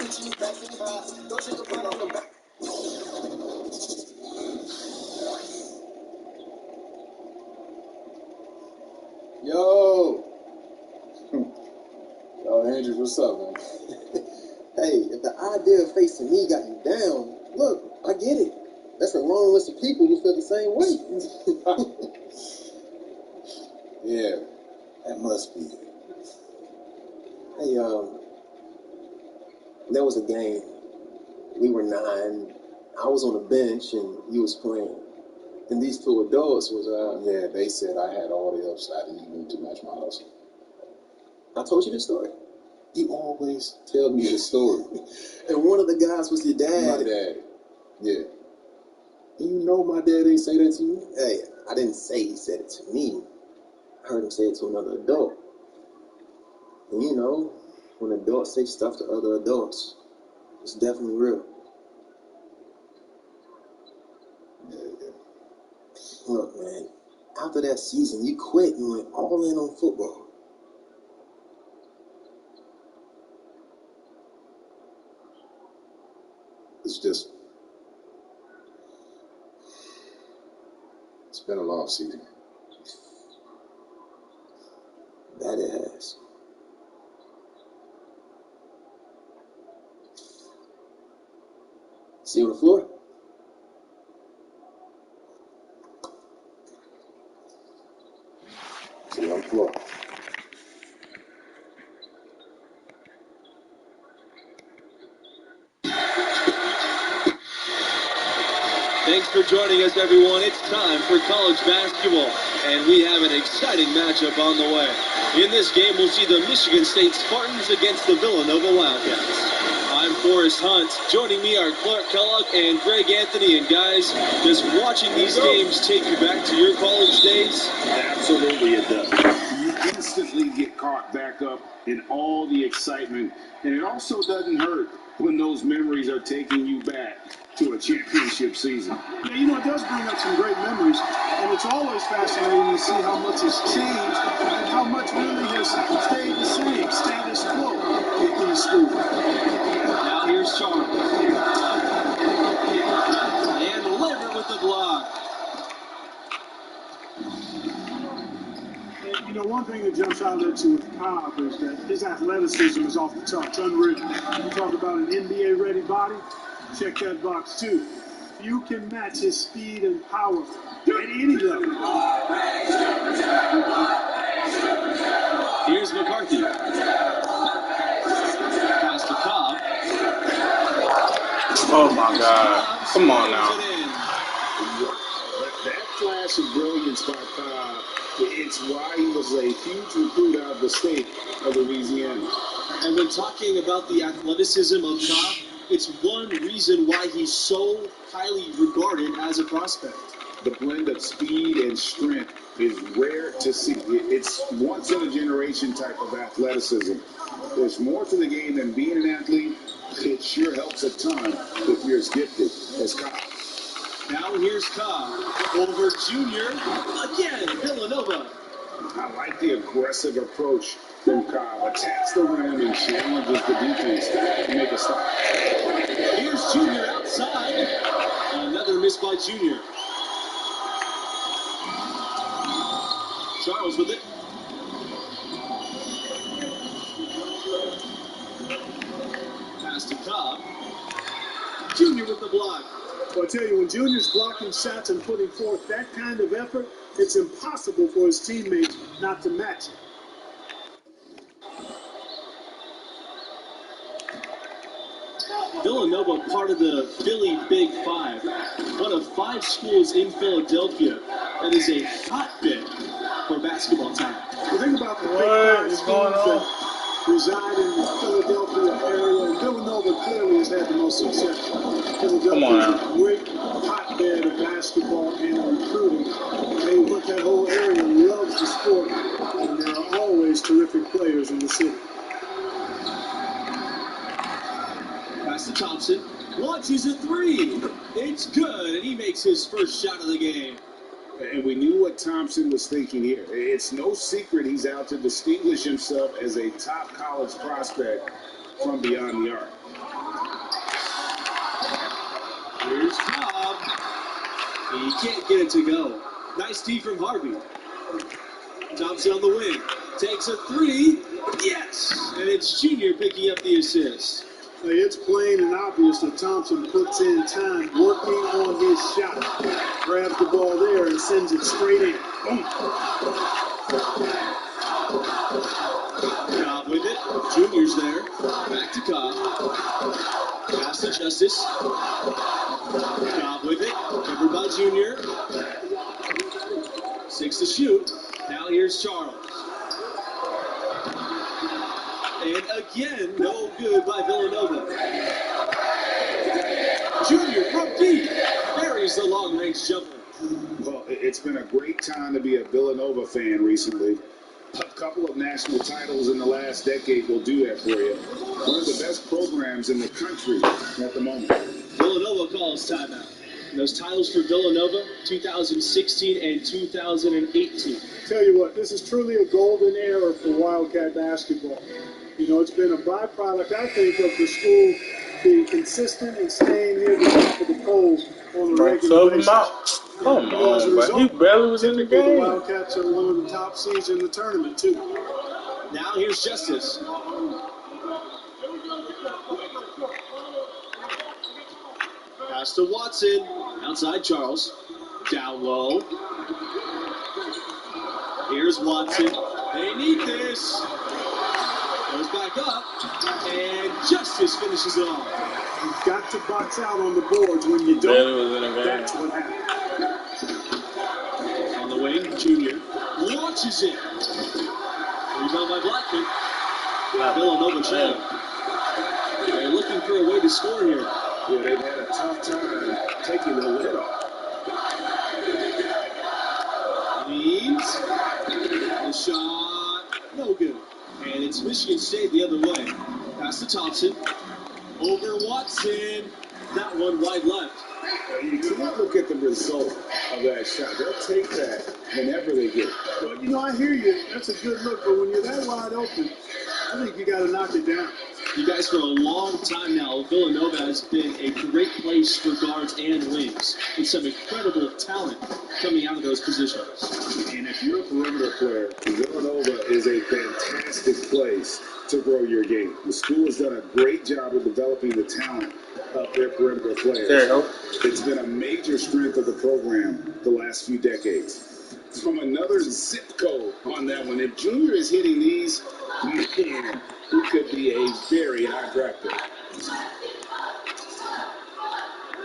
Yo! Yo, Andrew, what's up, man? Hey, if the idea of facing me got you down, look, I get it. That's a long list of people who feel the same way. Yeah, that must be it. Hey, there was a game. We were 9. I was on the bench and you was playing. And these two adults was, Yeah, they said I had all the upside and even to match my hustle. I told you this story. You always tell me the story. And one of the guys was your dad. My dad. Yeah. And you know my dad ain't say that to you? Hey, I didn't say he said it to me. I heard him say it to another adult. And you know, when adults say stuff to other adults, it's definitely real. Yeah. Look, man, after that season, you quit and went all in on football. It's been a long season. That it has. See you on the floor? See you on the floor. Thanks for joining us, everyone. It's time for college basketball, and we have an exciting matchup on the way. In this game, we'll see the Michigan State Spartans against the Villanova Wildcats. I'm Forrest Hunt. Joining me are Clark Kellogg and Greg Anthony. And guys, does watching these games take you back to your college days? Absolutely it does. You instantly get caught back up in all the excitement, and it also doesn't hurt when those memories are taking you back to a championship season. Yeah, you know, it does bring up some great memories, and it's always fascinating to see how much has changed and how much really has stayed the same, status quo in schools. Now here's Charles. And Lever with the block. And, you know, one thing that jumps out at you with Cobb is that his athleticism is off the charts, unreal. You talk about an NBA-ready body, check that box too. You can match his speed and power at any level. Here's McCarthy. Pass to Cobb. Oh my God. Come on now. That flash of brilliance by Cobb, it's why he was a huge recruit out of the state of Louisiana. And when talking about the athleticism of Cobb, it's one reason why he's so highly regarded as a prospect. The blend of speed and strength is rare to see. It's once in a generation type of athleticism. There's more to the game than being an athlete. It sure helps a ton if you're as gifted as Cobb. Now here's Cobb over Junior. Again, Villanova. I like the aggressive approach from Cobb. Attacks the rim and challenges the defense to make a stop. Here's Junior outside. Another miss by Junior. Charles with it. Pass to Cobb. Junior with the block. Well, I tell you, when Junior's blocking shots and putting forth that kind of effort, it's impossible for his teammates not to match it. Villanova, part of the Philly Big Five, one of 5 schools in Philadelphia that is a hotbed for basketball talent. Well, think about the Big What Five is schools going on? that reside in the Philadelphia area, and Villanova clearly has had the most success. Philadelphia is a great hotbed of basketball and recruiting. That whole area loves the sport, and there are always terrific players in the city. Pass to Thompson. Launches a 3. It's good, and he makes his first shot of the game. And we knew what Thompson was thinking here. It's no secret he's out to distinguish himself as a top college prospect from beyond the arc. Here's Cobb. He can't get it to go. Nice D from Harvey. Thompson on the wing. Takes a three. Yes! And it's Junior picking up the assist. Hey, it's plain and obvious that Thompson puts in time working on his shot. Grabs the ball there and sends it straight in. Boom. Cobb with it. Junior's there. Back to Cobb. Pass to Justice. Cobb with it. Covered by Junior. 6 to shoot. Now here's Charles. And again, no good by Villanova. Junior from deep buries the long-range jumper. Well, it's been a great time to be a Villanova fan recently. A couple of national titles in the last decade will do that for you. One of the best programs in the country at the moment. Villanova calls timeout. And those titles for Villanova, 2016 and 2018. Tell you what, this is truly a golden era for Wildcat basketball. You know, it's been a byproduct, I think, of the school being consistent and staying near the top of the polls on a regular basis. Come on, but he barely was in the game. The Wildcats are one of the top seeds in the tournament, too. Now here's Justice. Pass to Watson. Outside Charles. Down low. Here's Watson. They need this. Goes back up. And Justice finishes it off. You've got to box out on the boards. When you don't, that's what happens. On the wing, Junior launches it. Rebound by Blackman. Villanova channel. They're looking for a way to score here. Yeah, they've had a tough time taking the lid off. Leads. The shot. No good. And it's Michigan State the other way. Pass to Thompson. Over Watson. That one wide left. You can't look at the result of that shot. They'll take that whenever they get it. Well, you know, I hear you. That's a good look. But when you're that wide open, I think you got to knock it down. You guys, for a long time now, Villanova has been a great place for guards and wings with some incredible talent coming out of those positions. And if you're a perimeter player, Villanova is a fantastic place to grow your game. The school has done a great job of developing the talent of their perimeter players. There you go. It's been a major strength of the program the last few decades. From another zip code on that one. If Junior is hitting these, man, he could be a very high draft pick.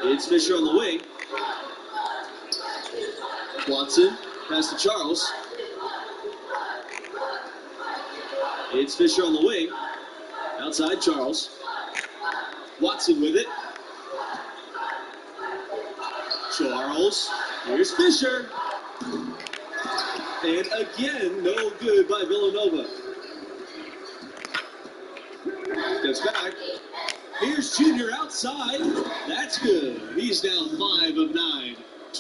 It's Fisher on the wing. Watson, pass to Charles. It's Fisher on the wing. Outside Charles. Watson with it. Charles. Here's Fisher. And again, no good by Villanova. Steps back. Here's Junior outside. That's good. He's now 5 of 9.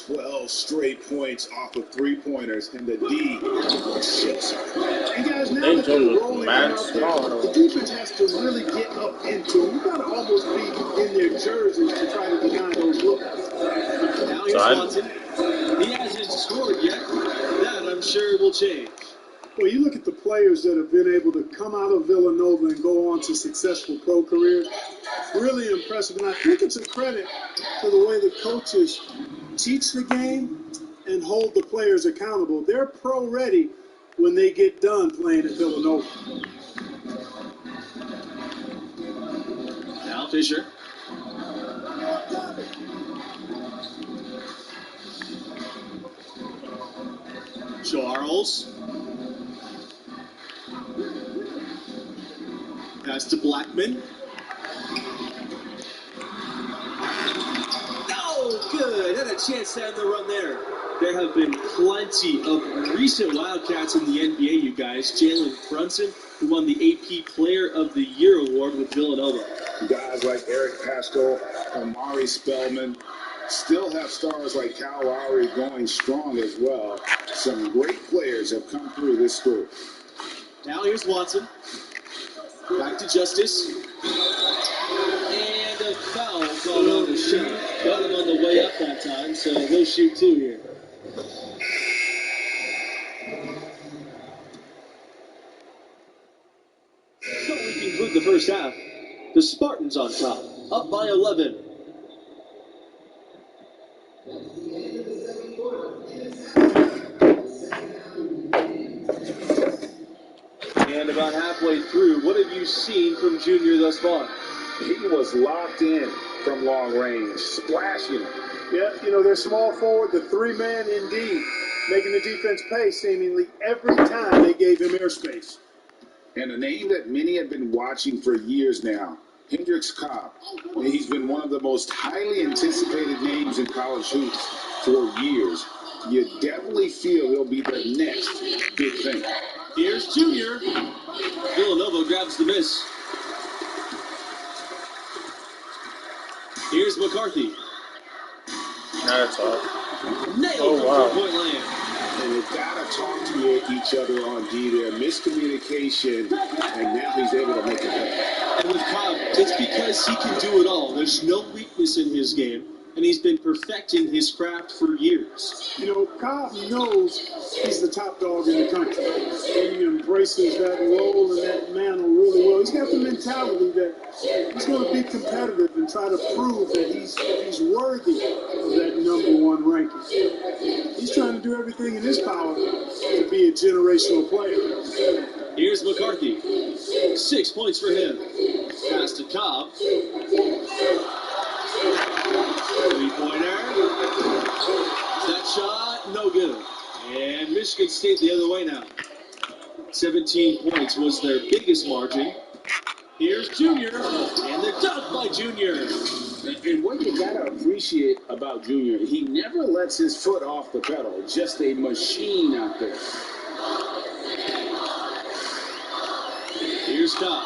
12 straight points off of three-pointers, and the D shits her. And guys, now that they're rolling out there, the defense has to really get up into them. You got to almost be in their jerseys to try to deny those looks. Now here's Watson. He hasn't scored yet. That, I'm sure, will change. Well, you look at the players that have been able to come out of Villanova and go on to successful pro careers. Really impressive. And I think it's a credit to the way the coaches teach the game and hold the players accountable. They're pro ready when they get done playing at Villanova. Now Fisher. Charles. Pass to Blackman. Oh, good. Had a chance to end the run there. There have been plenty of recent Wildcats in the NBA, you guys. Jalen Brunson, who won the AP Player of the Year award with Villanova. Guys like Eric Paschal, Amari Spellman, still have stars like Kyle Lowry going strong as well. Some great players have come through this school. Now here's Watson. Back to Justice. And a foul called on the shot. Got him on the way up that time, so he'll shoot 2 here. So we conclude the first half. The Spartans on top, up by 11. And about halfway through, what have you seen from Junior thus far? He was locked in from long range, splashing. Yeah, their small forward, the three-man indeed, making the defense pay seemingly every time they gave him airspace. And a name that many have been watching for years now, Hendricks Cobb. He's been one of the most highly anticipated names in college hoops for years. You definitely feel he'll be the next big thing. Here's Junior. Villanova grabs the miss. Here's McCarthy. That's all. Nailed the four-point land. And they've got to talk to each other on D there. Miscommunication, and now he's able to make it better. And with Cobb, it's because he can do it all. There's no weakness in his game, and he's been perfecting his craft for years. Cobb knows he's the top dog in the country. He embraces that role and that mantle really well. He's got the mentality that he's going to be competitive and try to prove that he's worthy of that #1 ranking. He's trying to do everything in his power to be a generational player. Here's McCarthy. 6 points for him. Pass to Cobb. Three-pointer. That shot, no good. And Michigan State the other way now. 17 points was their biggest margin. Here's Junior, and they're dunked by Junior. And what you got to appreciate about Junior, he never lets his foot off the pedal. Just a machine out there. Here's Cobb.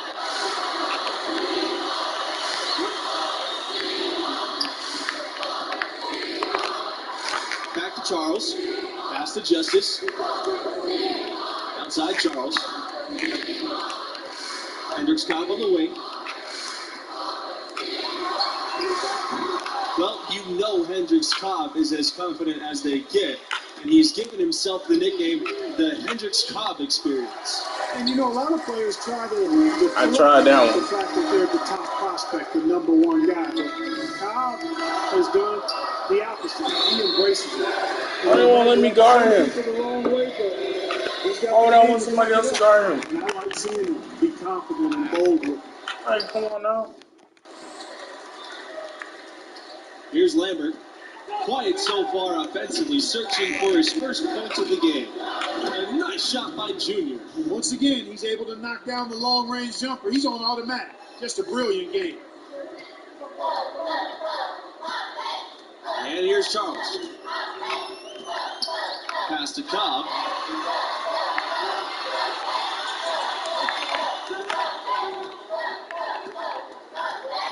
Back to Charles. Pass to Justice. Outside Charles. Hendricks Cobb on the wing. Well, Hendricks Cobb is as confident as they get, and he's given himself the nickname the Hendricks Cobb experience. And a lot of players try to I tried that one. The fact that they're the top prospect, the #1 guy. But Cobb has done the opposite. He embraces it. Why they won't let me guard him? Oh, I want somebody else to guard him. And I like seeing him be confident and bold with it. All right, come on now. Here's Lambert. Quiet so far offensively, searching for his first points of the game. A nice shot by Junior. And once again, he's able to knock down the long-range jumper. He's on automatic. Just a brilliant game. And here's Charles. Pass to Cobb.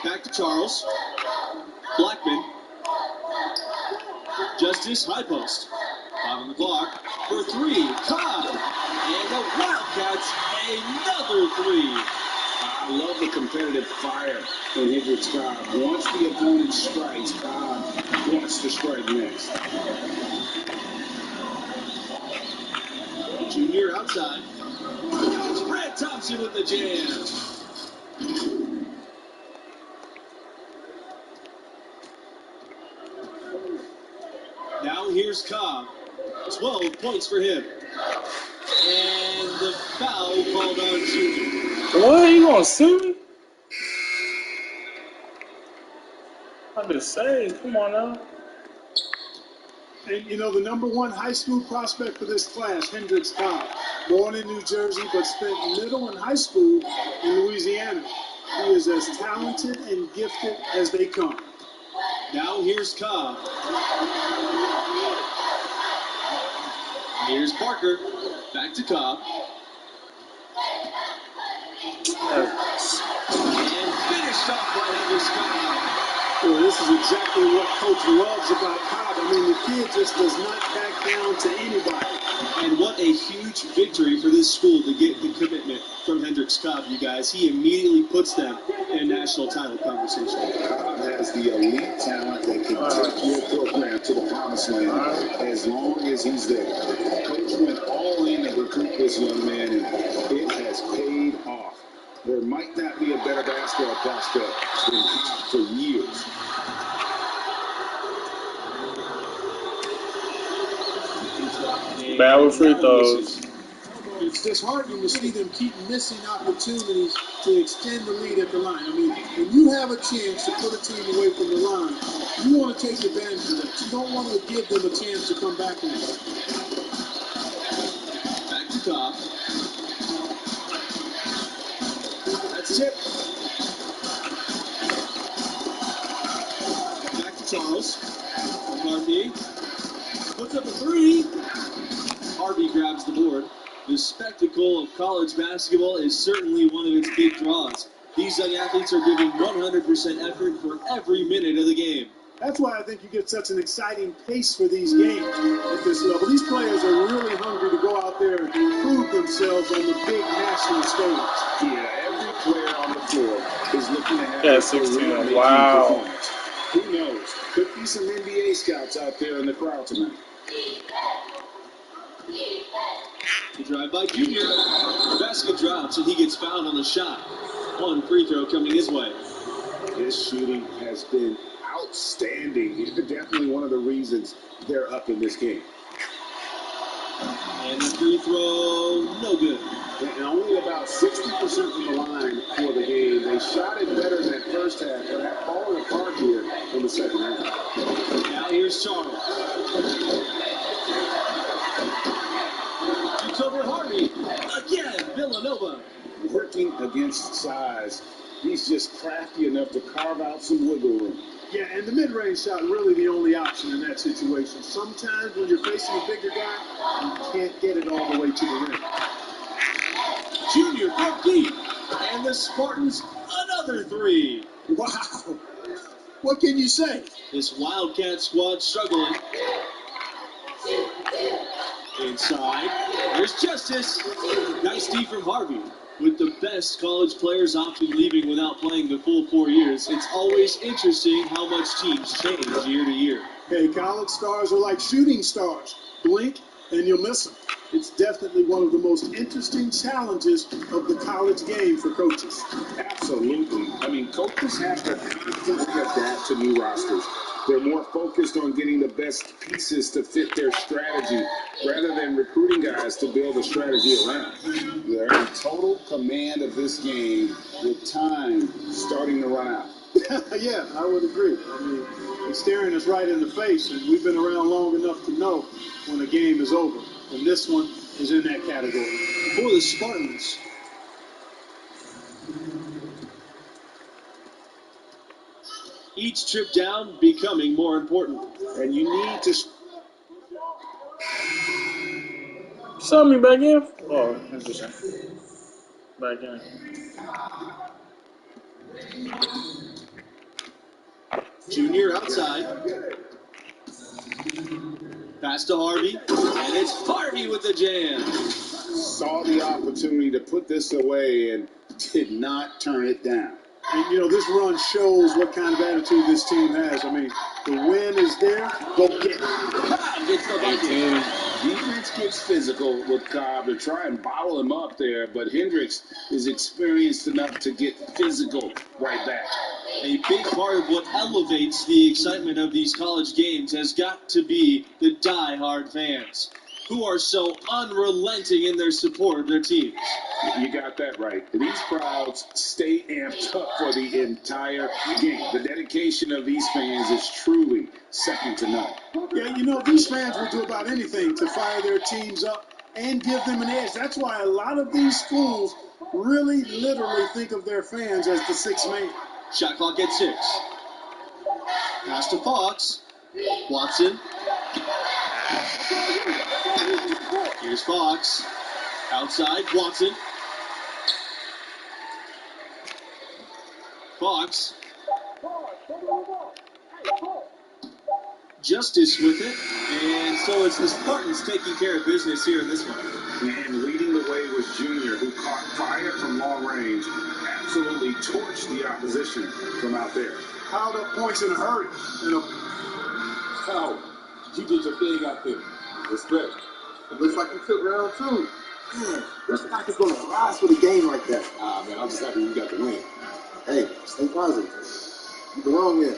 Back to Charles. Blackman. Justice, high post. 5 on the clock for 3. Cobb. And the Wildcats, another 3. I love the competitive fire in Hendricks Cobb. Once the opponent strikes, Cobb wants to strike next. Junior outside. It's Brad Thompson with the jam. Now here's Cobb. 12 points for him. And the foul called on Junior. What? You gonna sue me? I'm just saying, come on now. And, the #1 high school prospect for this class, Hendricks Cobb, born in New Jersey but spent middle and high school in Louisiana. He is as talented and gifted as they come. Now here's Cobb. Here's Parker. Back to Cobb. And finished off by Hendricks Cobb. Well, this is exactly what Coach loves about Cobb. I mean, the kid just does not back down to anybody. And what a huge victory for this school to get the commitment from Hendricks Cobb, you guys. He immediately puts them in national title conversation. Cobb has the elite talent that can take your program to the promised land as long as he's there. Coach went all in to recruit this young man, and it has paid off. There might not be a better basketball prospect than Cobb for years. Bad with free throws. It's disheartening to see them keep missing opportunities to extend the lead at the line. I mean, when you have a chance to put a team away from the line, you want to take advantage of that. You don't want to give them a chance to come back on it. Back to Cobb. That's it. Back to Charles. McCarthy puts up a three. Harvey grabs the board. The spectacle of college basketball is certainly one of its big draws. These young athletes are giving 100% effort for every minute of the game. That's why I think you get such an exciting pace for these games at this level. These players are really hungry to go out there and prove themselves on the big national stage. Yeah, every player on the floor is looking to have Yeah, a 16. career-making Wow. performance. Who knows? Could be some NBA scouts out there in the crowd tonight. The drive by Junior. The basket drops and he gets fouled on the shot. One free throw coming his way. His shooting has been outstanding. It's definitely one of the reasons they're up in this game. And the free throw, no good. And only about 60% from the line for the game. They shot it better in that first half, but have fallen apart here in the second half. Now here's Charles. It's over Harvey. Again, Villanova. Working against size, he's just crafty enough to carve out some wiggle room. Yeah, and the mid-range shot really the only option in that situation. Sometimes when you're facing a bigger guy, you can't get it all the way to the rim. Junior broke deep. And the Spartans, another three. Wow. What can you say? This Wildcat squad struggling. Inside, there's Justice. Nice D from Harvey. With the best college players often leaving without playing the full 4 years, it's always interesting how much teams change year to year. Hey, college stars are like shooting stars. Blink and you'll miss them. It's definitely one of the most interesting challenges of the college game for coaches. Absolutely. I mean, coaches have to constantly adapt to new rosters. They're more focused on getting the best pieces to fit their strategy rather than recruiting guys to build a strategy around. They're in total command of this game with time starting to run out. Yeah, I would agree. I mean, it's staring us right in the face, and we've been around long enough to know when a game is over. And this one is in that category. For the Spartans, each trip down becoming more important. And you need to... Sub me back in? Oh, interesting. Back in. Junior outside. Pass to Harvey. And it's Harvey with the jam. saw the opportunity to put this away and did not turn it down. And, you know, this run shows what kind of attitude this team has. I mean, the win is there. Go get it. Gets the bucket. Defense gets physical with Cobb to try and bottle him up there, but Hendricks is experienced enough to get physical right back. A big part of what elevates the excitement of these college games has got to be the die-hard fans, who are so unrelenting in their support of their teams. You got that right. These crowds stay amped up for the entire game. The dedication of these fans is truly second to none. Yeah, you know, these fans will do about anything to fire their teams up and give them an edge. That's why a lot of these schools really literally think of their fans as the sixth man. Shot clock at 6. Pass to Fox. Watson. Here's Fox. Outside, Watson. Fox. Justice with it. And so it's the Spartans taking care of business here in this one. And leading the way with was Junior, who caught fire from long range, absolutely torched the opposition from out there. Piled up points in a hurry. How? You did your thing out there. Respect. It looks like you took round 2. Man, this stock is going to rise for the game like that. Ah, man, I'm just happy we got the win. Hey, stay positive. You belong here.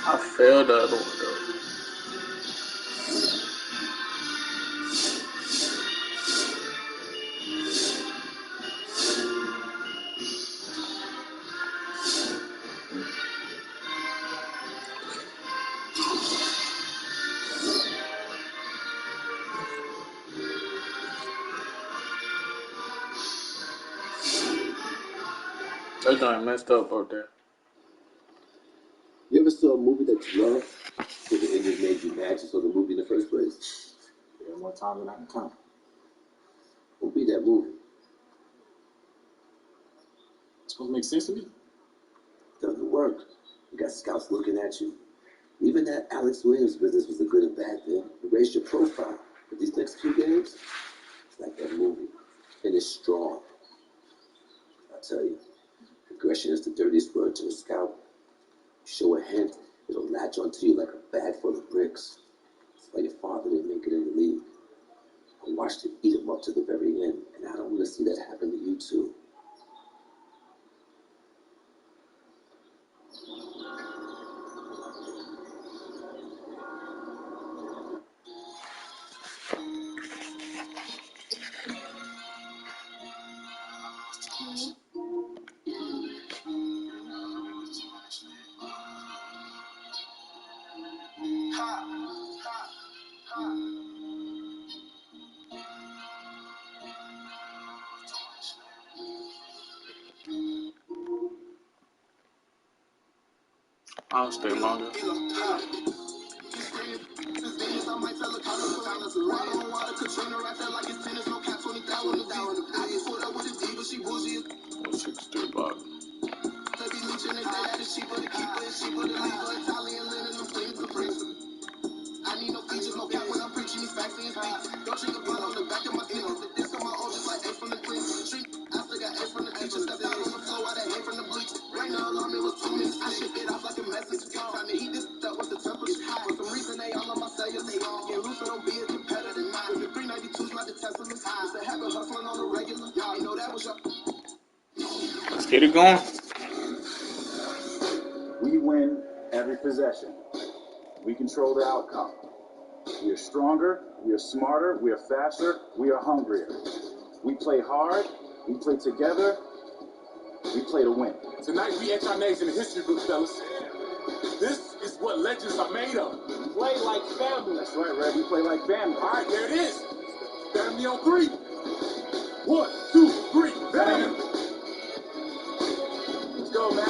I failed the other one though. That joint messed up out there. You ever saw a movie that you loved, so the ending made you mad you saw the movie in the first place? Yeah, more times than I can count. What be that movie? It's supposed to make sense to me. Doesn't work. You got scouts looking at you. Even that Alex Williams business was a good and bad thing. It raised your profile. But these next 2 games, it's like that movie. And it's strong. I tell you, aggression is the dirtiest word to a scout. Show a hint, it'll latch onto you like a bag full of bricks. That's why your father didn't make it in the league. I watched him eat him up to the very end, and I don't want to see that happen to you too. I'll stay longer. $62. I need no features, no cap when I'm preaching these facts and speech. Don't you get on the back of my sneakers. The disc on my own just like A from the clean street. I still got A from the teacher. Stepped out on the floor, I had A from the bleach. Right now, alarm, it was 2 minutes. I shipped it off like a message. Trying to heat this up with the temperature. For some reason, they all on my cellular. Get loose, don't be a competitor. With the 392s, not the Teslas. It's a habit hustling on the regular. You know that was your... Let's get it going. We win every possession. We control the outcome. We are stronger, we are smarter, we are faster, we are hungrier. We play hard, we play together, we play to win. Tonight, we etch our names in the history book, fellas. This is what legends are made of. Play like family. That's right, Red, we play like family. All right, there it is. Family on 3. 1, 2, 3, family. Let's go, man.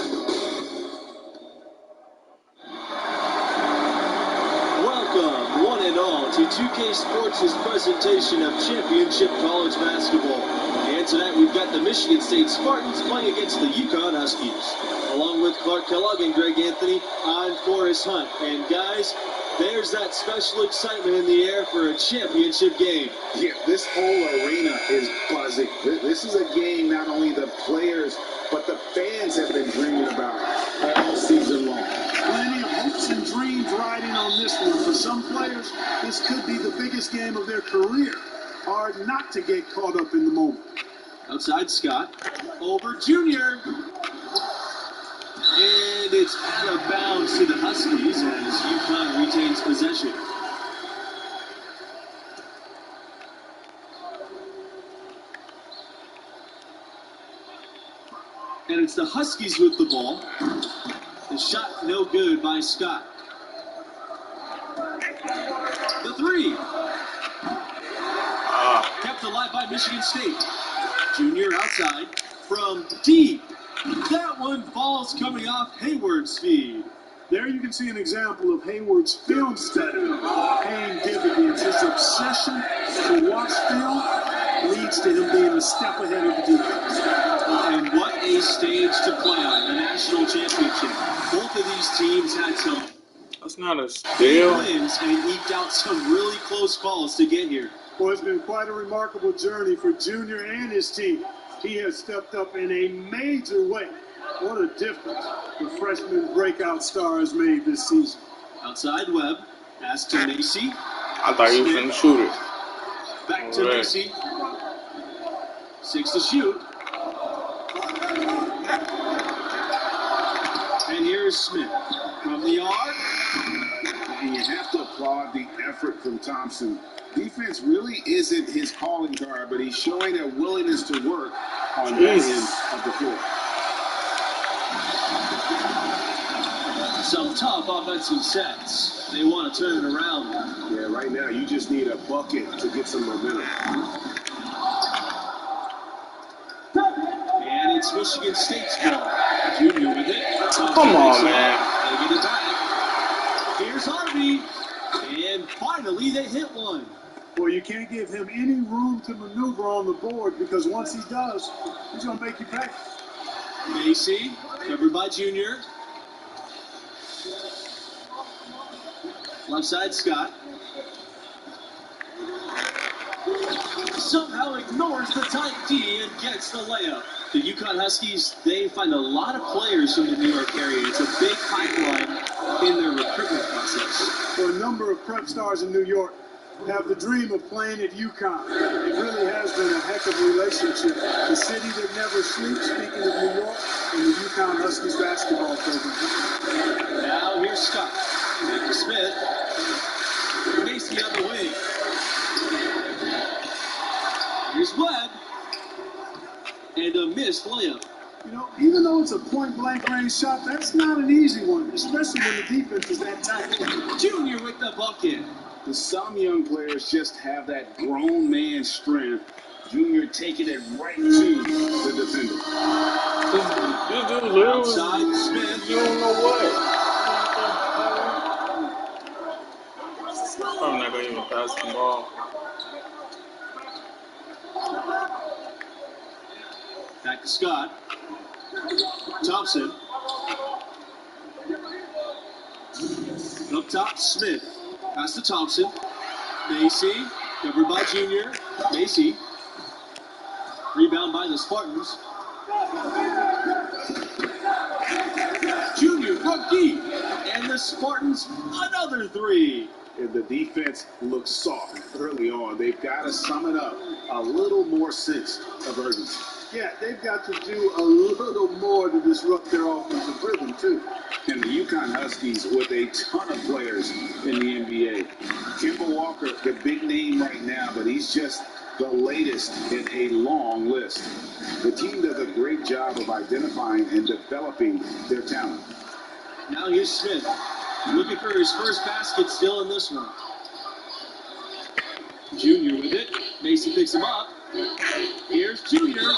Welcome, one and all, to 2K Sports' presentation of Championship College Basketball. And tonight we've got the Michigan State Spartans playing against the Yukon Huskies. Along with Clark Kellogg and Greg Anthony, I'm Forrest Hunt. And guys, there's that special excitement in the air for a championship game. Yeah, this whole arena is buzzing. This is a game not only the players, but the fans have been dreaming about all season long. Plenty of hopes and dreams riding on this one. For some players, this could be the biggest game of their career. Hard not to get caught up in the moment. Outside Scott, over Junior. And it's out of bounds to the Huskies as UConn retains possession. And it's the Huskies with the ball. The shot no good by Scott. The 3. Kept alive by Michigan State. Junior outside from deep. That one falls coming off Hayward's feed. There you can see an example of Hayward's film study paying dividends. His obsession to watch film leads to him being a step ahead of the defense. And what a stage to play on, the national championship. Both of these teams had some That's not a big steal. wins and eked out some really close calls to get here. Well, it's been quite a remarkable journey for Junior and his team. He has stepped up in a major way. What a difference the freshman breakout star has made this season. Outside Webb, pass to Macy. I thought you was going to shoot it. Back to Alright. Macy. 6 to shoot. And here's Smith from the arc. And you have to applaud the effort from Thompson. Defense really isn't his calling card, but he's showing a willingness to work on that end of the floor. Some tough offensive sets. They want to turn it around. Yeah, right now you just need a bucket to get some momentum. And it's Michigan State's ball. Junior with it. Come on, man. They get it back. Here's Harvey. And finally they hit one. Well, you can't give him any room to maneuver on the board because once he does, he's going to make you pay. Macy, covered by Junior. Left side, Scott. Somehow ignores the tight D and gets the layup. The UConn Huskies, they find a lot of players from the New York area. It's a big pipeline in their recruitment process. For a number of prep stars in New York have the dream of playing at UConn. It really has been a heck of a relationship. The city that never sleeps, speaking of New York, and the UConn Huskies basketball program. Now here's Scott. Back to Smith. Macy on the wing. Here's Webb. And a missed layup. You know, even though it's a point-blank range shot, that's not an easy one, especially when the defense is that tight. Junior with the bucket. Some young players just have that grown man strength. Junior taking it right to the defender. Outside Smith. You don't know what. I'm not going to even pass the ball. Back to Scott. Thompson. Up top, Smith. Pass to Thompson. Macy. Covered by Junior. Macy. Rebound by the Spartans. Junior from deep. And the Spartans another three. And the defense looks soft early on. They've got to sum it up. A little more sense of urgency. Yeah, they've got to do a little more to disrupt their offensive rhythm, too. And the UConn Huskies with a ton of players in the NBA. Kemba Walker, the big name right now, but he's just the latest in a long list. The team does a great job of identifying and developing their talent. Now here's Smith. Looking for his first basket still in this one. Junior with it. Mason picks him up. Here's Junior. And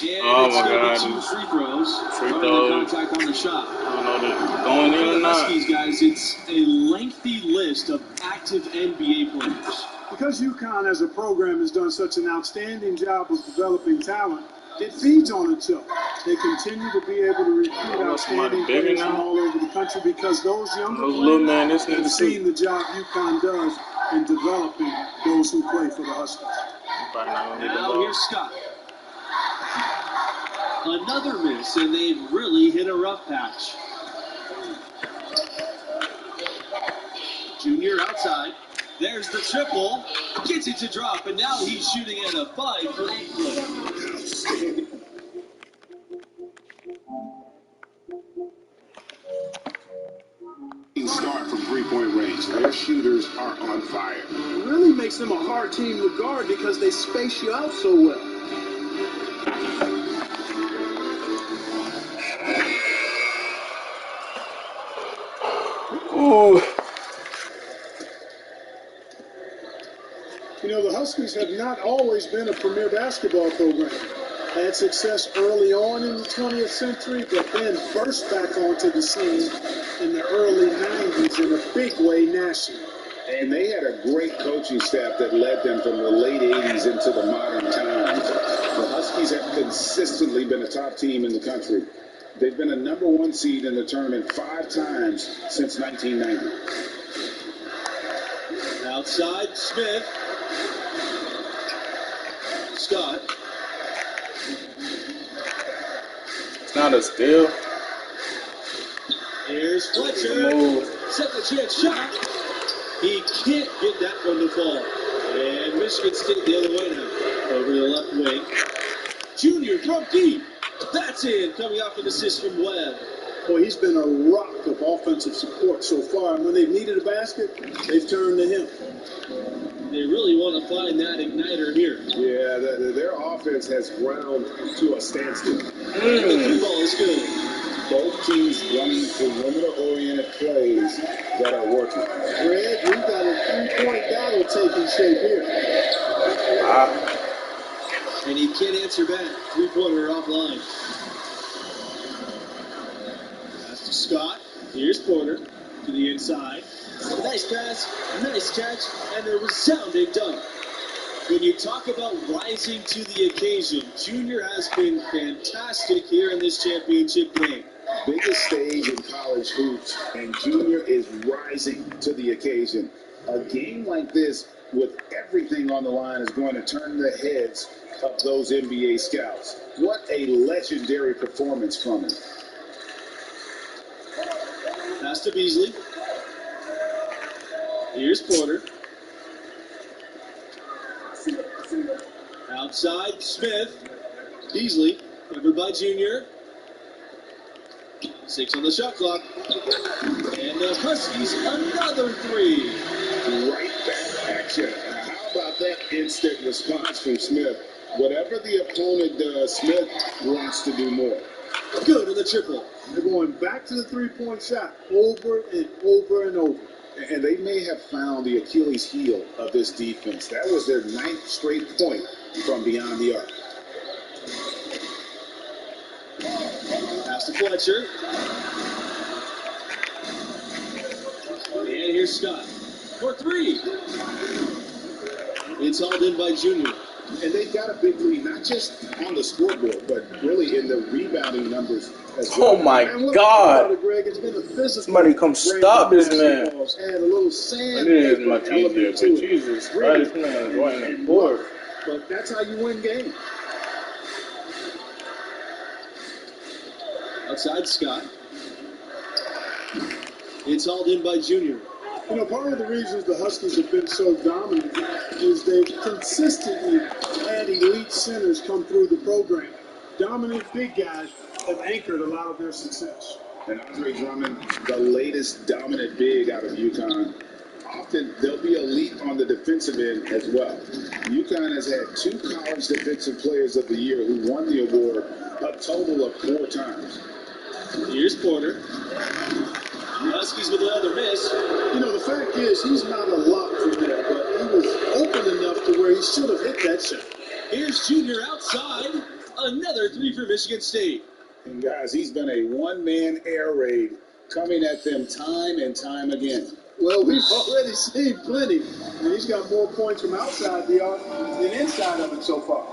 it's my going God. to be 2 free throws. Free Running throws. the contact on the shot. I don't know if they're going in For or the not. Huskies, guys, it's a lengthy list of active NBA players. Because UConn as a program has done such an outstanding job of developing talent, it feeds on itself. They continue to be able to recruit outstanding bigger players now? from all over the country because those younger Those little man, players this nigga have seen the job UConn does in developing those who play for the Huskies. Probably not gonna need the Now ball. here's Scott. Another miss, and they've really hit a rough patch. Junior outside. There's the triple. Gets it to drop, and now he's shooting at a 5-foot clip. Start from three-point range. Their shooters are on fire. It really makes them a hard team to guard because they space you out so well. Ooh. You know, the Huskies have not always been a premier basketball program. Had success early on in the 20th century, but then burst back onto the scene in the early 90s in a big way nationally. And they had a great coaching staff that led them from the late 80s into the modern times. The Huskies have consistently been a top team in the country. They've been a #1 seed in the tournament 5 times since 1990. Outside, Smith. Scott. It's not a steal. Here's Fletcher. Second chance shot. He can't get that one to fall. And Michigan State the other way now. Over the left wing. Junior from deep. That's in, coming off an assist from Webb. Boy, he's been a rock of offensive support so far. And when they've needed a basket, they've turned to him. They really want to find that igniter here. Yeah, their offense has ground to a standstill. The ball is good. Both teams running perimeter-oriented plays that are working. Greg, we've got a 3-point battle taking shape here. And he can't answer back. 3-pointer offline. Pass to Scott. Here's Porter to the inside. Nice pass, nice catch, and a resounding dunk. When you talk about rising to the occasion, Junior has been fantastic here in this championship game. Biggest stage in college hoops, and Junior is rising to the occasion. A game like this, with everything on the line, is going to turn the heads of those NBA scouts. What a legendary performance from him. Pass to Beasley. Here's Porter. Outside, Smith. Beasley, covered by Junior. 6 on the shot clock. And the Huskies, another 3. Right back at you. How about that instant response from Smith? Whatever the opponent does, Smith wants to do more. Good in the triple. They're going back to the 3-point shot over and over and over. And they may have found the Achilles heel of this defense. That was their 9th straight point from beyond the arc. Pass to Fletcher. And here's Scott for 3. It's hauled in by Junior. And they've got a big lead, not just on the scoreboard, but really in the rebounding numbers as well. Oh my God! Greg, it's been a physical. Somebody come stop this man. And a little sand. It is much easier, but Jesus Christ, man, is right in the court. But that's how you win games. Outside Scott. It's hauled in by Junior. You know, part of the reasons the Huskies have been so dominant is they've consistently had elite centers come through the program. Dominant big guys have anchored a lot of their success. And Andre Drummond, the latest dominant big out of UConn. Often they'll be elite on the defensive end as well. UConn has had 2 college defensive players of the year who won the award a total of 4 times. Here's Porter. Huskies with another miss. You know, the fact is, he's not a lock from there, but he was open enough to where he should have hit that shot. Here's Junior outside. Another 3 for Michigan State. And guys, he's been a one-man air raid coming at them time and time again. Well, we've already seen plenty, and he's got more points from outside the arc than inside of it so far.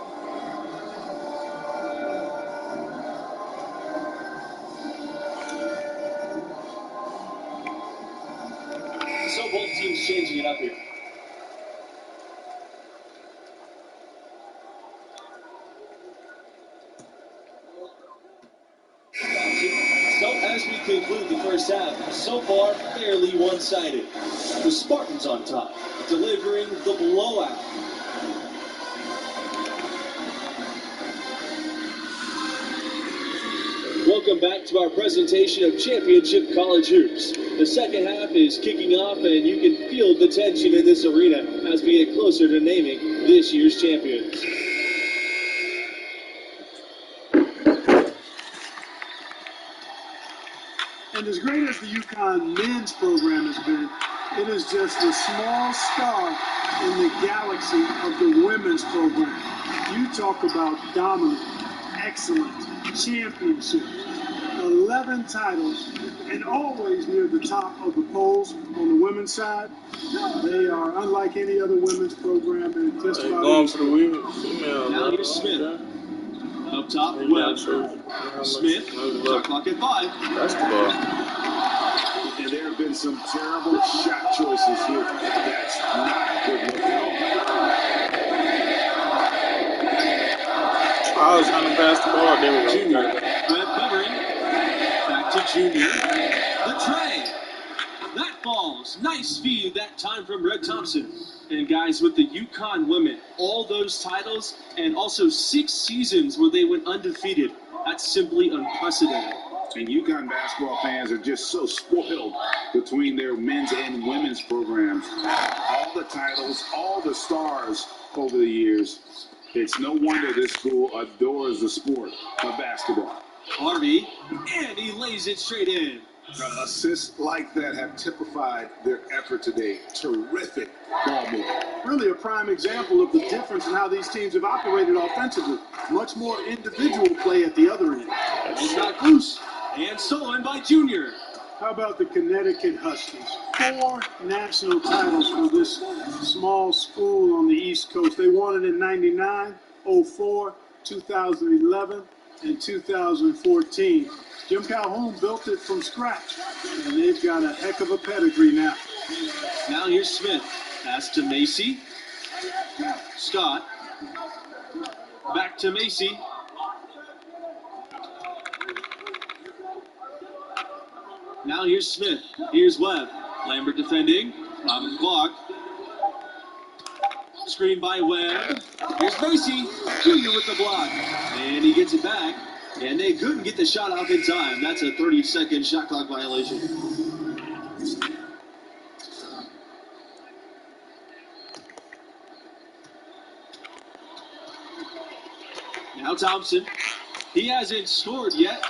So both teams changing it up here. So as we conclude the first half, so far fairly one-sided. The Spartans on top, delivering the blowout. Welcome back to our presentation of Championship College Hoops. The second half is kicking off, and you can feel the tension in this arena as we get closer to naming this year's champions. And as great as the UConn men's program has been, it is just a small star in the galaxy of the women's program. You talk about dominant, excellent, championship, elite. 11 titles and always near the top of the polls on the women's side. They are unlike any other women's program in just about going for the female. Now here's Smith. Up top, Webb. Smith, shot clock at 5. Basketball. And there have been some terrible shot choices here. That's not a good look at all. I was trying to pass the ball. There we go. Junior. Webb covering. Back to Junior. The tray. That falls. Nice feed that time from Red Thompson. And guys, with the UConn women, all those titles and also 6 seasons where they went undefeated. That's simply unprecedented. And UConn basketball fans are just so spoiled between their men's and women's programs. All the titles, all the stars over the years. It's no wonder this school adores the sport of basketball. Harvey, and he lays it straight in. Assists like that have typified their effort today. Terrific ball movement. really a prime example of the difference in how these teams have operated offensively. Much more individual play at the other end. Shot loose and stolen by Junior. How about the Connecticut Huskies? 4 national titles for this small school on the East Coast. They won it in 99, 04, 2011, and 2014. Jim Calhoun built it from scratch, and they've got a heck of a pedigree now. Now here's Smith. Pass to Macy. Scott. Back to Macy. Now here's Smith. Here's Webb. Lambert defending. On the clock. Screen by Webb. Here's Macy. Junior with the block. And he gets it back. And they couldn't get the shot off in time. That's a 30-second shot clock violation. Now Thompson. He hasn't scored yet.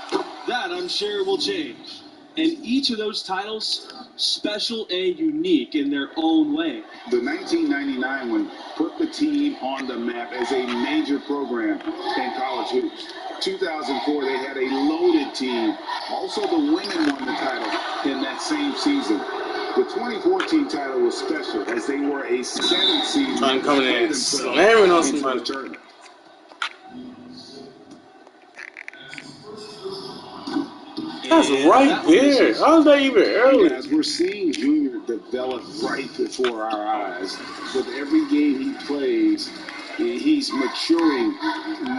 That, I'm sure, will change. And each of those titles, special and unique in their own way. The 1999 one put the team on the map as a major program in college hoops. 2004, they had a loaded team. Also, the women won the title in that same season. The 2014 title was special as they were a 7th seed. Trying to come in and slamming on somebody. That's right there. How's that even early? As we're seeing Junior develop right before our eyes, with every game he plays, he's maturing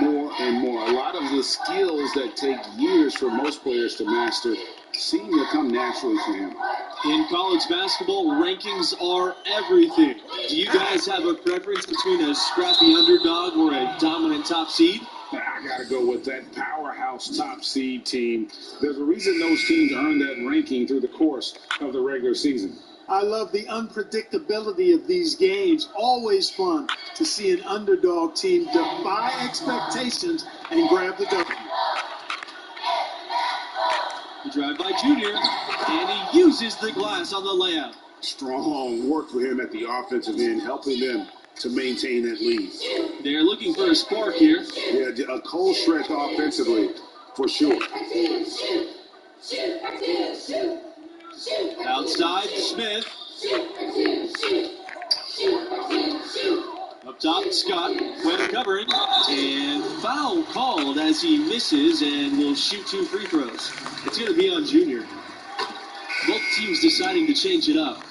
more and more. A lot of the skills that take years for most players to master seem to come naturally to him. In college basketball, rankings are everything. Do you guys have a preference between a scrappy underdog or a dominant top seed? I got to go with that powerhouse top seed team. There's a reason those teams earn that ranking through the course of the regular season. I love the unpredictability of these games. Always fun to see an underdog team defy expectations and grab the W. The drive by Junior, and he uses the glass on the layup. Strong work for him at the offensive end, helping them to maintain that lead. They're looking for a spark here. Yeah, a cold stretch offensively, for sure. Outside, Smith. Up top, Scott. Webb covering. And foul called as he misses and will shoot 2 free throws. It's going to be on Junior. Both teams deciding to change it up.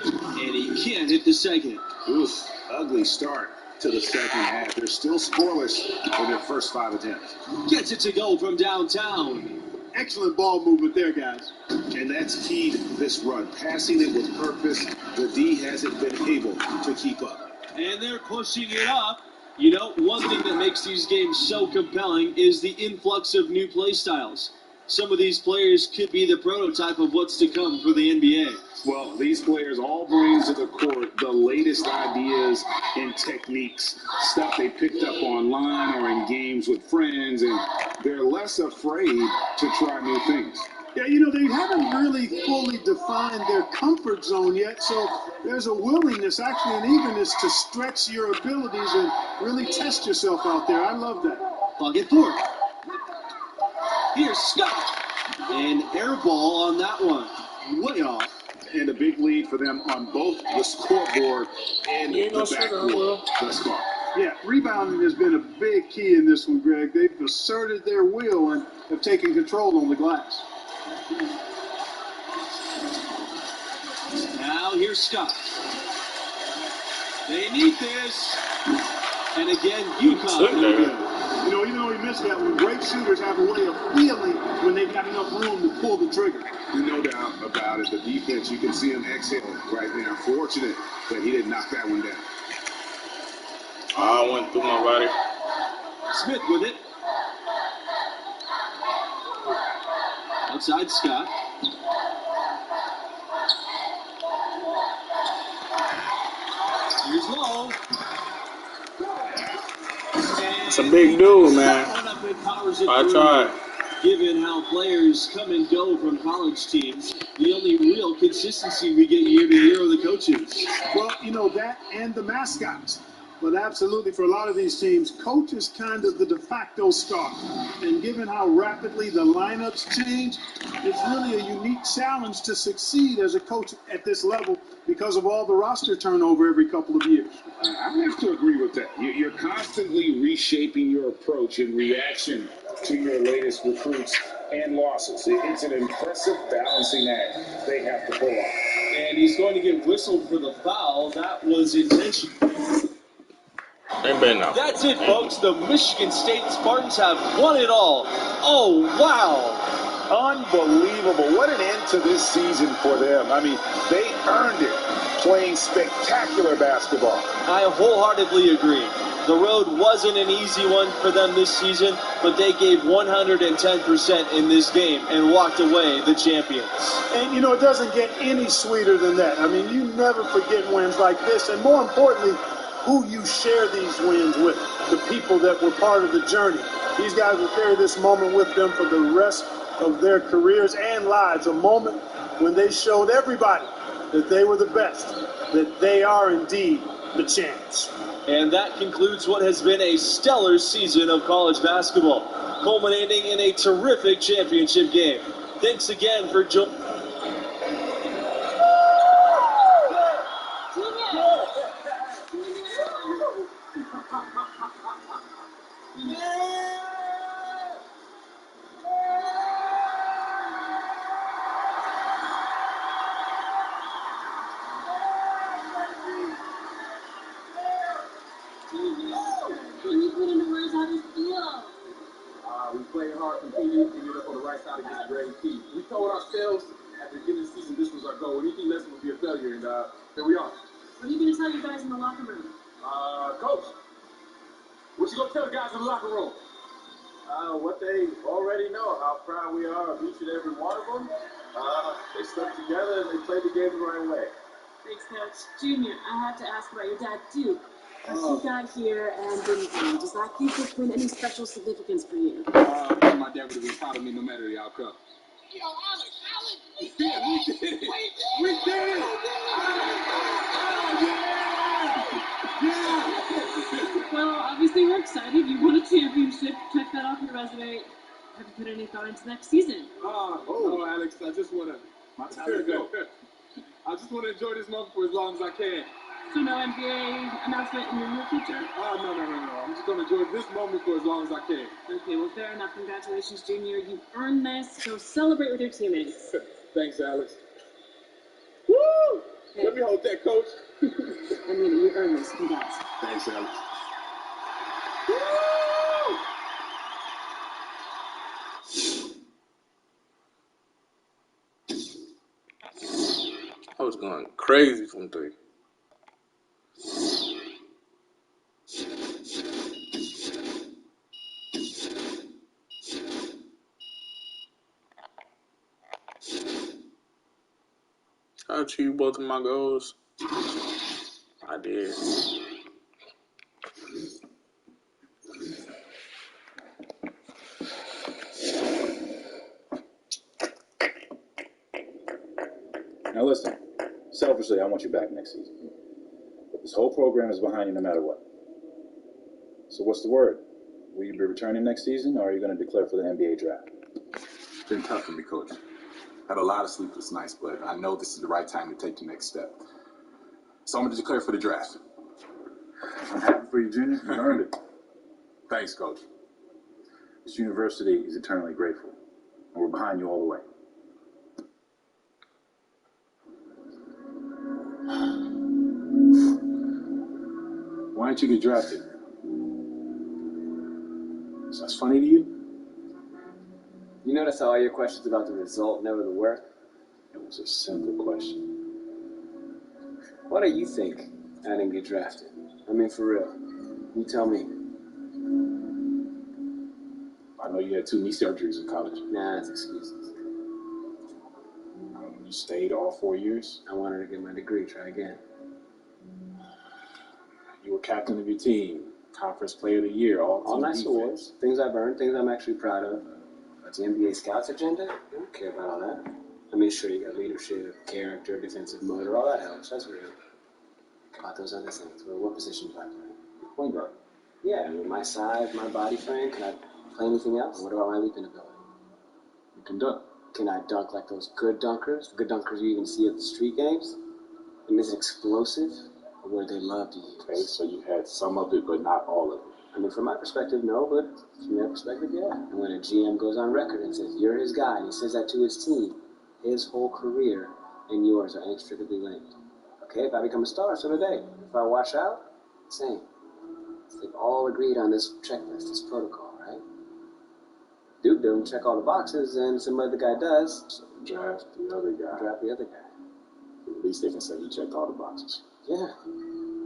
And he can't hit the second. Oof, ugly start to the second half. They're still scoreless in their first 5 attempts. Gets it to go from downtown. Excellent ball movement there, guys. And that's key to this run. Passing it with purpose. The D hasn't been able to keep up. And they're pushing it up. You know, one thing that makes these games so compelling is the influx of new play styles. Some of these players could be the prototype of what's to come for the NBA. Well, these players all bring to the court the latest ideas and techniques, stuff they picked up online or in games with friends, and they're less afraid to try new things. Yeah, you know, they haven't really fully defined their comfort zone yet, so there's a willingness, actually an eagerness to stretch your abilities and really test yourself out there. I love that. Clock at 4. Here's Scott. An air ball on that one. Way off. And a big lead for them on both the scoreboard and the backboard thus far. Yeah, rebounding has been a big key in this one, Greg. They've asserted their will and have taken control on the glass. Now here's Scott. They need this. And again, UConn. Even though he missed that one, great shooters have a way of feeling when they've got enough room to pull the trigger. No doubt about it. The defense, you can see him exhale right there. Fortunate that he didn't knock that one down. I went through my body. Smith with it. Outside Scott. Here's Lowe. It's a big dude, man. I tried. Given how players come and go from college teams, the only real consistency we get year to year are the coaches. Well, that and the mascots. But absolutely, for a lot of these teams, coach is kind of the de facto star. And given how rapidly the lineups change, it's really a unique challenge to succeed as a coach at this level because of all the roster turnover every couple of years. I have to agree with that. You're constantly reshaping your approach in reaction to your latest recruits and losses. It's an impressive balancing act they have to pull off. And he's going to get whistled for the foul. That was intentional. That's it, folks. The Michigan State Spartans have won it all. Oh, wow. Unbelievable. What an end to this season for them. I mean, they earned it playing spectacular basketball. I wholeheartedly agree. The road wasn't an easy one for them this season, but they gave 110% in this game and walked away the champions. And, it doesn't get any sweeter than that. I mean, you never forget wins like this, and more importantly, who you share these wins with, the people that were part of the journey. These guys will carry this moment with them for the rest of their careers and lives, a moment when they showed everybody that they were the best, that they are indeed the champs. And that concludes what has been a stellar season of college basketball, culminating in a terrific championship game. Thanks again for joining. We played hard, continued, and ended up on the right side against the grade P. We told ourselves at the beginning of the season this was our goal. Anything less would be a failure, and here we are. What are you going to tell you guys in the locker room? Coach, what you going to tell the guys in the locker room? What they already know, how proud we are of each and every one of them. They stuck together and they played the game the right way. Thanks, Coach. Junior, I have to ask about your dad, Duke. He got here and didn't come. Does that keep this win any special significance for you? My dad would have been proud of me no matter the outcome. Yo, Alex, we did it! We did it! Yeah! Well, obviously we're excited. You won a championship. Check that off your resume. Have you put any thought into next season? No, Alex. I just want to. My time to go. I just want to enjoy this month for as long as I can. So no NBA announcement in your near future? No. I'm just going to enjoy this moment for as long as I can. Okay, well, fair enough. Congratulations, Junior. You earned this. So celebrate with your teammates. Thanks, Alex. Woo! Okay. Let me hold that, Coach. I mean, you earned this. Congrats. Thanks, Alex. Woo! I was going crazy from three. I achieved both of my goals. I did. Now listen, selfishly, I want you back next season. But this whole program is behind you no matter what. So what's the word? Will you be returning next season, or are you going to declare for the NBA draft? It's been tough for me, Coach. Had a lot of sleepless nights, but I know this is the right time to take the next step. So I'm going to declare for the draft. I'm happy for you, Junior. You earned it. Thanks, Coach. This university is eternally grateful, and we're behind you all the way. Why didn't you get drafted? Is that funny to you? You notice how all your questions about the result, never the work? It was a simple question. What do you think I didn't get drafted? I mean, for real. You tell me. I know you had 2 knee surgeries in college. Nah, it's excuses. You stayed all 4 years. I wanted to get my degree, try again. You were captain of your team, conference player of the year, all nice defense. awards, things I've earned, things I'm actually proud of. But the NBA scouts agenda? I don't care about all that. I mean, sure, you got leadership, character, defensive motor, all that helps. That's real. About those other things. Well, what position do I play? Point guard. Yeah, I mean, my size, my body frame. Can I play anything else? What about my leaping ability? You can dunk. Can I dunk like those good dunkers? The good dunkers you even see at the street games? And is it explosive? Or what do they love to use? Okay, so you had some of it, but not all of it. I mean, from my perspective, no, but from their perspective, yeah. And when a GM goes on record and says, you're his guy, and he says that to his team, his whole career and yours are inextricably linked. Okay, if I become a star, so do they. If I wash out, same. They've all agreed on this checklist, this protocol, right? Duke doesn't check all the boxes, and some other guy does. So draft the other guy. Draft the other guy. At least they can say he checked all the boxes. Yeah.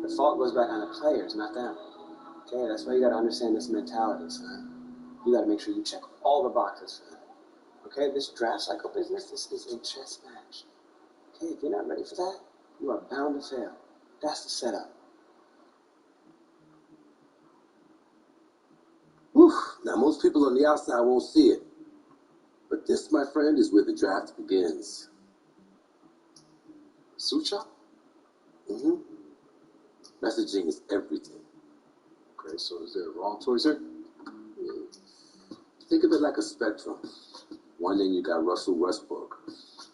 The fault goes back on the players, not them. Okay, that's why you gotta understand this mentality, son. You gotta make sure you check all the boxes for them. Okay, this draft cycle business, this is a chess match. Okay, if you're not ready for that, you are bound to fail. That's the setup. Whew. Now, most people on the outside won't see it. But this, my friend, is where the draft begins. Sucha? Mm-hmm. Messaging is everything. Okay, so is there a wrong choice here? Think of it like a spectrum. One end you got Russell Westbrook,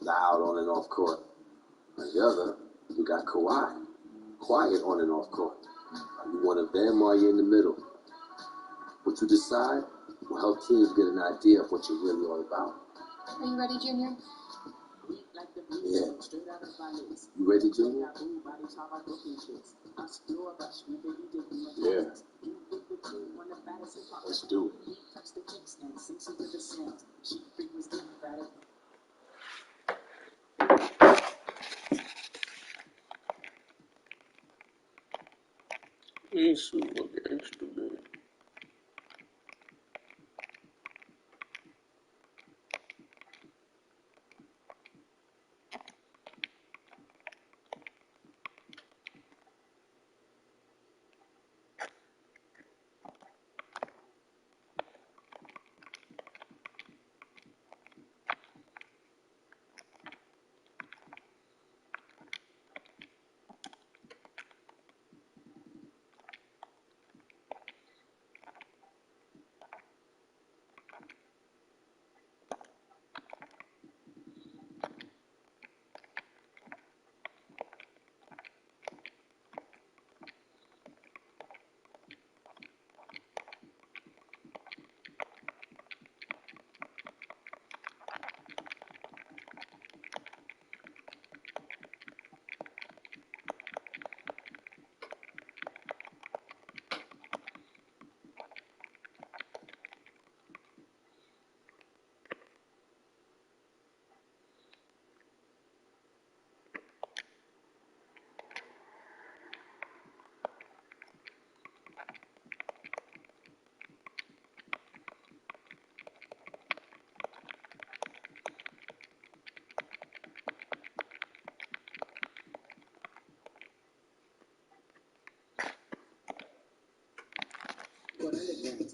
loud on and off court. On the other, you got Kawhi, quiet on and off court. Are you one of them or are you in the middle? What you decide will help teams get an idea of what you're really all about. Are you ready, Junior? Yeah. You ready, Junior? Yeah. Let's do it. Isso, modesto, bem.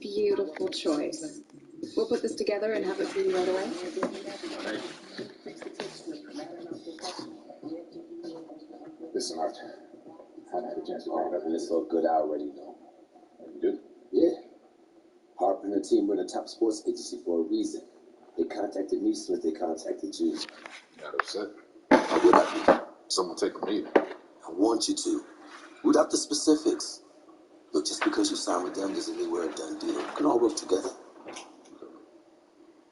Beautiful choice. We'll put this together and have it for you right away. Listen, Art. I haven't had a chance to Oh, pick it up. and it's so good I already know. You do? Yeah. Harper and her team were in a top sports agency for a reason. They contacted me as soon as they contacted you. Got upset. What happened? Someone take a meeting. I want you to. Without the specifics. Look, just because you sign with them doesn't mean we're a done deal. We can all work together.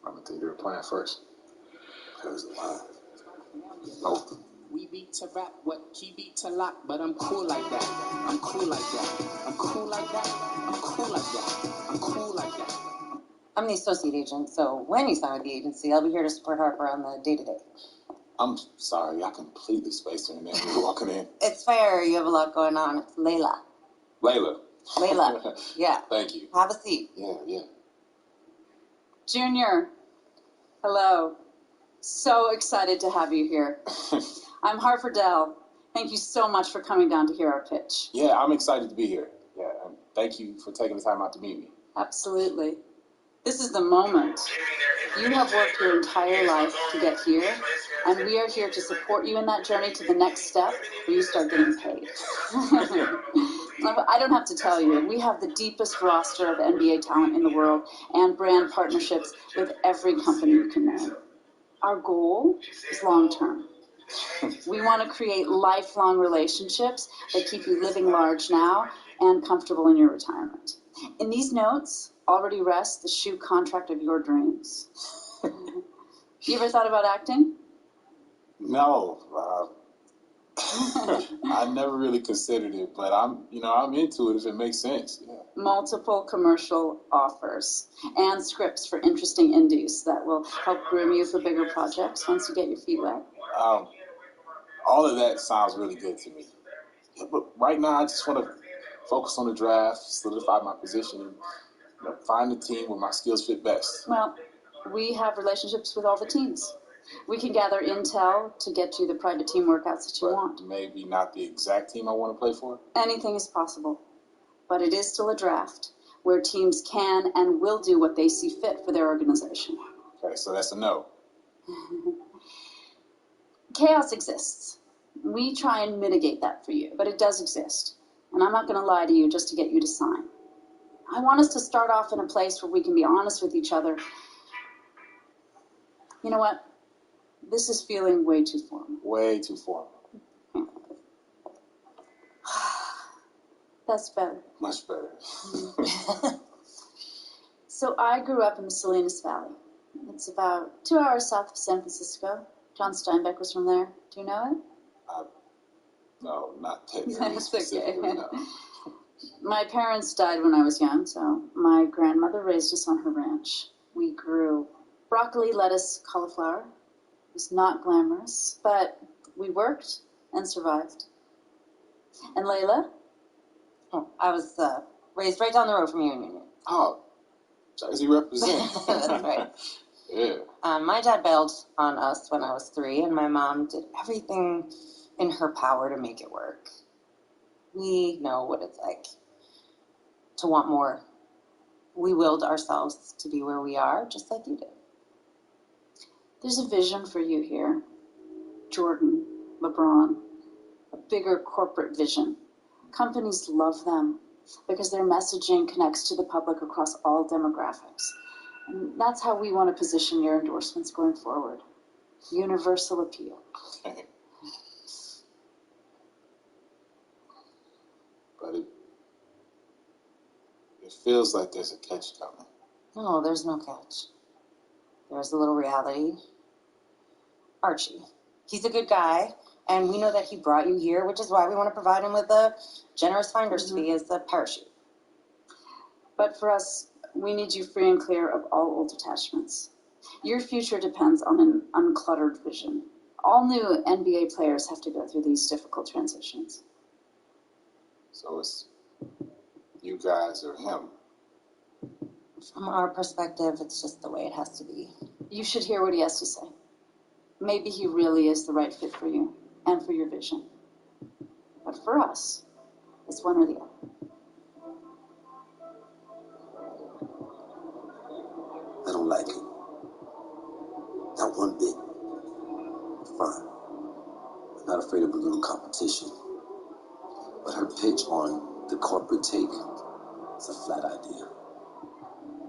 I'm gonna take their plan first. Claire's alive. Oh. We beat to rap, what he beat to lock, but I'm cool like that. I'm cool like that. I'm cool like that. I'm cool like that. I'm cool like that. I'm the associate agent, so when you sign with the agency, I'll be here to support Harper on the day-to-day. I'm sorry, I completely spaced her name. You're walking in. It's fair, you have a lot going on. It's Layla. Layla. Yeah. Thank you. Have a seat. Yeah. Junior, hello. So excited to have you here. I'm Harper Dell. Thank you so much for coming down to hear our pitch. Yeah, I'm excited to be here. Yeah, and thank you for taking the time out to meet me. Absolutely. This is the moment. You have worked your entire life to get here, and we are here to support you in that journey to the next step where you start getting paid. I don't have to tell you, we have the deepest roster of NBA talent in the world and brand partnerships with every company you can name. Our goal is long-term. We want to create lifelong relationships that keep you living large now and comfortable in your retirement. In these notes already rests the shoe contract of your dreams. You ever thought about acting? No, I never really considered it, but I'm into it if it makes sense. Yeah. Multiple commercial offers and scripts for interesting indies that will help groom you for bigger projects once you get your feet wet. All of that sounds really good to me. Yeah, but right now I just want to focus on the draft, solidify my position, and find the team where my skills fit best. Well, we have relationships with all the teams. We can gather intel to get you the private team workouts that you want. Maybe not the exact team I want to play for? Anything is possible. But it is still a draft where teams can and will do what they see fit for their organization. Okay, so that's a no. Chaos exists. We try and mitigate that for you, but it does exist. And I'm not going to lie to you just to get you to sign. I want us to start off in a place where we can be honest with each other. You know what? This is feeling way too formal. Way too formal. That's better. Much better. So I grew up in the Salinas Valley. It's about 2 hours south of San Francisco. John Steinbeck was from there. Do you know it? No, not that very That's specifically, okay. no. My parents died when I was young, so my grandmother raised us on her ranch. We grew broccoli, lettuce, cauliflower. It was not glamorous, but we worked and survived. And Layla? Oh, I was raised right down the road from you in Union. Oh, Jersey represent. That's right. Yeah. My dad bailed on us when I was 3, and my mom did everything in her power to make it work. We know what it's like to want more. We willed ourselves to be where we are, just like you did. There's a vision for you here. Jordan, LeBron, a bigger corporate vision. Companies love them because their messaging connects to the public across all demographics. And that's how we want to position your endorsements going forward. Universal appeal. Okay. But it feels like there's a catch coming. No, there's no catch. There's a little reality. Archie. He's a good guy, and we know that he brought you here, which is why we want to provide him with a generous finder's fee as a parachute. But for us, we need you free and clear of all old attachments. Your future depends on an uncluttered vision. All new NBA players have to go through these difficult transitions. So it's you guys or him? From our perspective, it's just the way it has to be. You should hear what he has to say. Maybe he really is the right fit for you and for your vision. But for us, it's one or the other. I don't like it. Not one bit. Fine. I'm not afraid of a little competition. But her pitch on the corporate take is a flat idea.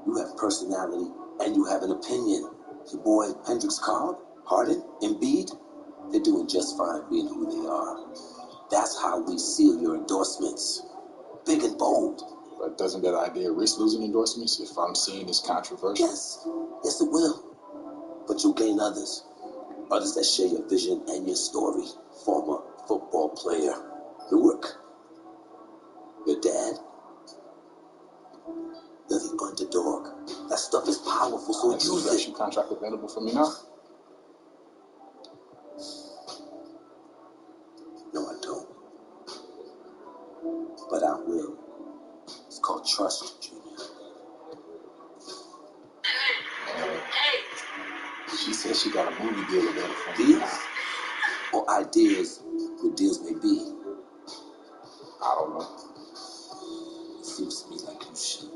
You have personality and you have an opinion. Your boy Hendricks Cobb, Harden, Embiid, they're doing just fine being who they are. That's how we seal your endorsements. Big and bold. But doesn't that idea risk losing endorsements if I'm seen as controversial? Yes. Yes, it will. But you'll gain others. Others that share your vision and your story. Former football player. Your work. Your dad. You're the underdog. That stuff is powerful, so use it. Is the contract available for me now? No, I don't. But I will. It's called trust, Junior. She said she got a movie deal available for me. Deals? Or ideas where deals may be? I don't know. It seems to me like you should.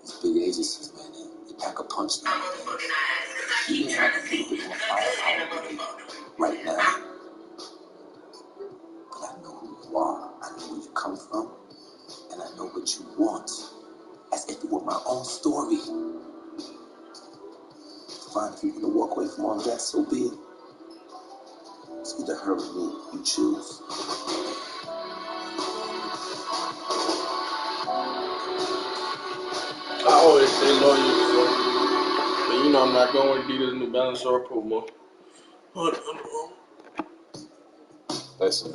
These big agencies, man, they pack a punch nowadays. You may have a little bit more firepower than right now. But I know who you are. I know where you come from. And I know what you want. As if it were my own story. Fine, if you want to walk away from all of that, so be it. It's either her or me. You choose. I always say loyal, but you know I'm not going with Adidas, New Balance, or Puma. Listen,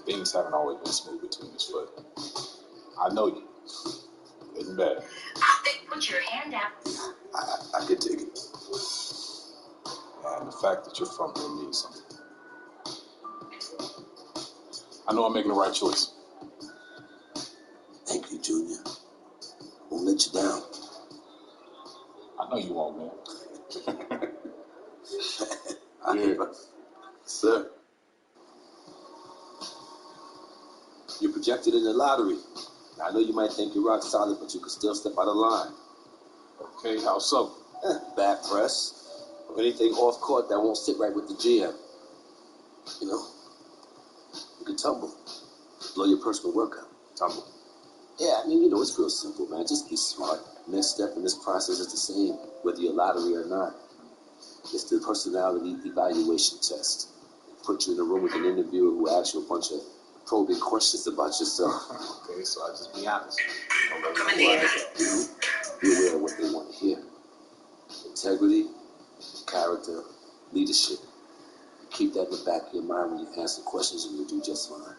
things haven't always been smooth between us, but I know you. Isn't bad. Put your hand out. I could take it. And the fact that you're from here means something. I know I'm making the right choice. Thank you, Junior. Won't let you down. I know you won't, man. Yeah. Sir. You're projected in the lottery. Now, I know you might think you're rock solid, but you can still step out of line. Okay, how so? Bad press. Or anything off court that won't sit right with the GM. You know? You can tumble. Blow your personal workout. Tumble. Yeah, I mean, you know, it's real simple, man. Just be smart. Next step in this process is the same, whether you're lottery or not. It's the personality evaluation test. Put you in a room with an interviewer who asks you a bunch of probing questions about yourself. Okay, so I just be honest. Be aware of what they want to hear. Integrity, character, leadership. Keep that in the back of your mind when you answer questions and you'll do just fine.